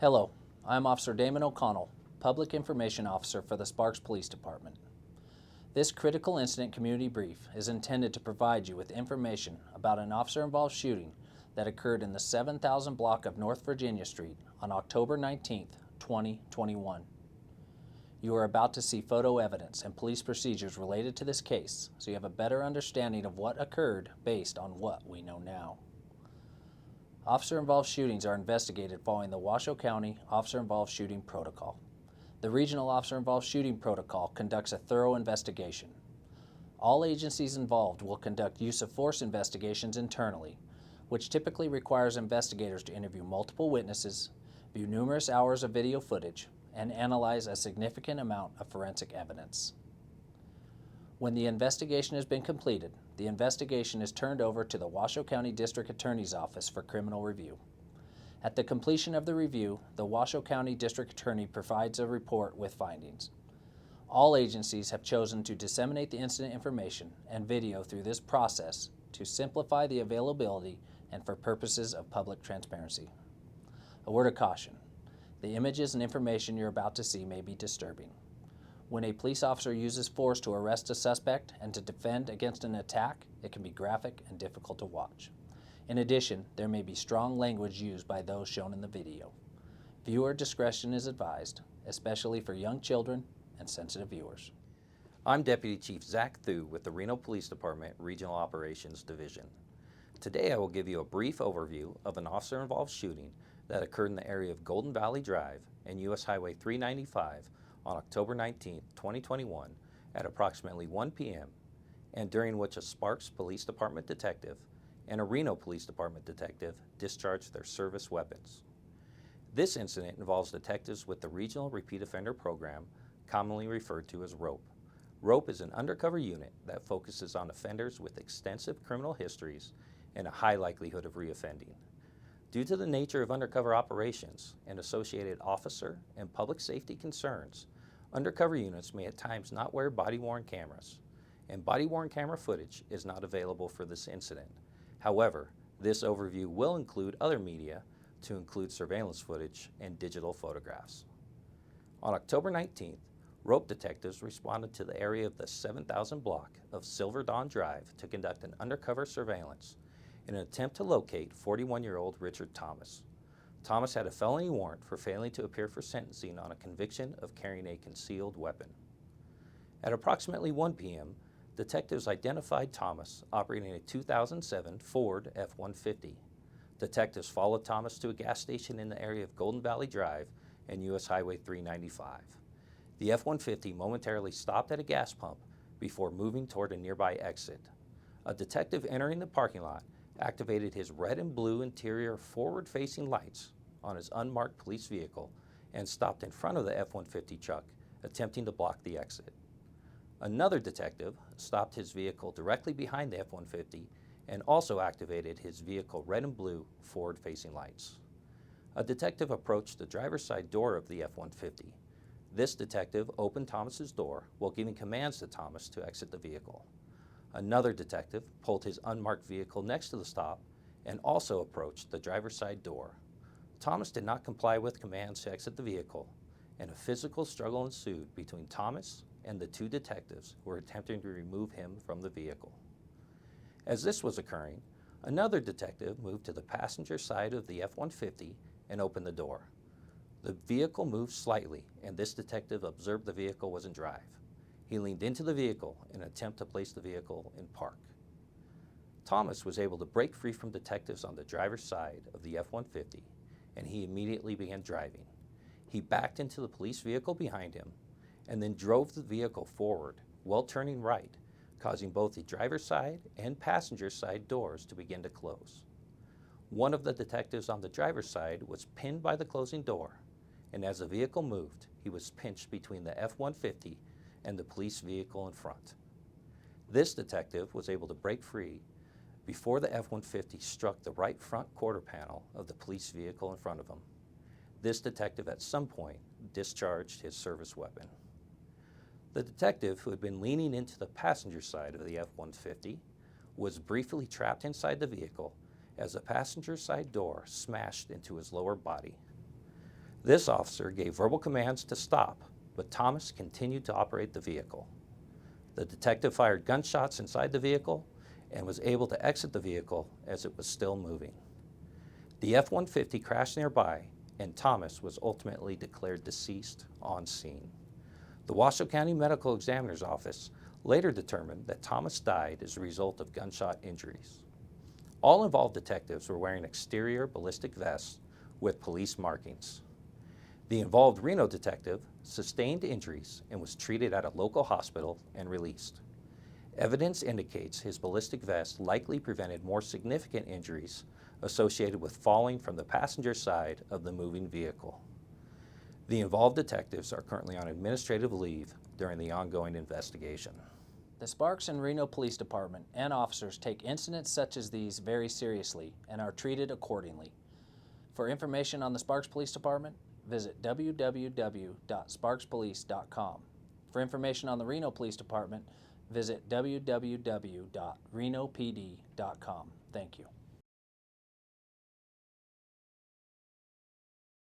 Hello, I'm Officer Damon O'Connell, Public Information Officer for the Sparks Police Department. This critical incident community brief is intended to provide you with information about an officer-involved shooting that occurred in the 7000 block of North Virginia Street on October 19, 2021. You are about to see photo evidence and police procedures related to this case, so you have a better understanding of what occurred based on what we know now. Officer-involved shootings are investigated following the Washoe County Officer-Involved Shooting Protocol. The Regional Officer-Involved Shooting Protocol conducts a thorough investigation. All agencies involved will conduct use of force investigations internally, which typically requires investigators to interview multiple witnesses, view numerous hours of video footage, and analyze a significant amount of forensic evidence. When the investigation has been completed, the investigation is turned over to the Washoe County District Attorney's Office for criminal review. At the completion of the review, the Washoe County District Attorney provides a report with findings. All agencies have chosen to disseminate the incident information and video through this process to simplify the availability and for purposes of public transparency. A word of caution: the images and information you're about to see may be disturbing. When a police officer uses force to arrest a suspect and to defend against an attack, it can be graphic and difficult to watch. In addition, there may be strong language used by those shown in the video. Viewer discretion is advised, especially for young children and sensitive viewers. I'm Deputy Chief Zach Thu with the Reno Police Department Regional Operations Division. Today I will give you a brief overview of an officer-involved shooting that occurred in the area of Golden Valley Drive and U.S. Highway 395 on October 19, 2021 at approximately 1 p.m. and during which a Sparks Police Department detective and a Reno Police Department detective discharged their service weapons. This incident involves detectives with the Regional Repeat Offender Program, commonly referred to as ROP. ROP is an undercover unit that focuses on offenders with extensive criminal histories and a high likelihood of reoffending. Due to the nature of undercover operations and associated officer and public safety concerns, undercover units may at times not wear body-worn cameras, and body-worn camera footage is not available for this incident. However, this overview will include other media to include surveillance footage and digital photographs. On October 19th, ROP detectives responded to the area of the 7000 block of Silver Dawn Drive to conduct an undercover surveillance in an attempt to locate 41-year-old Richard Thomas. Thomas had a felony warrant for failing to appear for sentencing on a conviction of carrying a concealed weapon. At approximately 1 p.m., detectives identified Thomas operating a 2007 Ford F-150. Detectives followed Thomas to a gas station in the area of Golden Valley Drive and U.S. Highway 395. The F-150 momentarily stopped at a gas pump before moving toward a nearby exit. A detective entering the parking lot activated his red and blue interior forward-facing lights on his unmarked police vehicle and stopped in front of the F-150 truck, attempting to block the exit. Another detective stopped his vehicle directly behind the F-150 and also activated his vehicle red and blue forward-facing lights. A detective approached the driver's side door of the F-150. This detective opened Thomas's door while giving commands to Thomas to exit the vehicle. Another detective pulled his unmarked vehicle next to the stop and also approached the driver's side door. Thomas did not comply with commands to exit the vehicle, and a physical struggle ensued between Thomas and the two detectives who were attempting to remove him from the vehicle. As this was occurring, another detective moved to the passenger side of the F-150 and opened the door. The vehicle moved slightly, and this detective observed the vehicle was in drive. He leaned into the vehicle in an attempt to place the vehicle in park. Thomas was able to break free from detectives on the driver's side of the F-150, and he immediately began driving. He backed into the police vehicle behind him and then drove the vehicle forward while turning right, causing both the driver's side and passenger side doors to begin to close. One of the detectives on the driver's side was pinned by the closing door, and as the vehicle moved, he was pinched between the F-150 and the police vehicle in front. This detective was able to break free before the F-150 struck the right front quarter panel of the police vehicle in front of him. This detective at some point discharged his service weapon. The detective, who had been leaning into the passenger side of the F-150, was briefly trapped inside the vehicle as the passenger side door smashed into his lower body. This officer gave verbal commands to stop, but Thomas continued to operate the vehicle. The detective fired gunshots inside the vehicle and was able to exit the vehicle as it was still moving. The F-150 crashed nearby, and Thomas was ultimately declared deceased on scene. The Washoe County Medical Examiner's Office later determined that Thomas died as a result of gunshot injuries. All involved detectives were wearing exterior ballistic vests with police markings. The involved Reno detective sustained injuries and was treated at a local hospital and released. Evidence indicates his ballistic vest likely prevented more significant injuries associated with falling from the passenger side of the moving vehicle. The involved detectives are currently on administrative leave during the ongoing investigation. The Sparks and Reno Police Department and officers take incidents such as these very seriously and are treated accordingly. For information on the Sparks Police Department, visit www.sparkspolice.com. For information on the Reno Police Department, visit www.renopd.com. Thank you.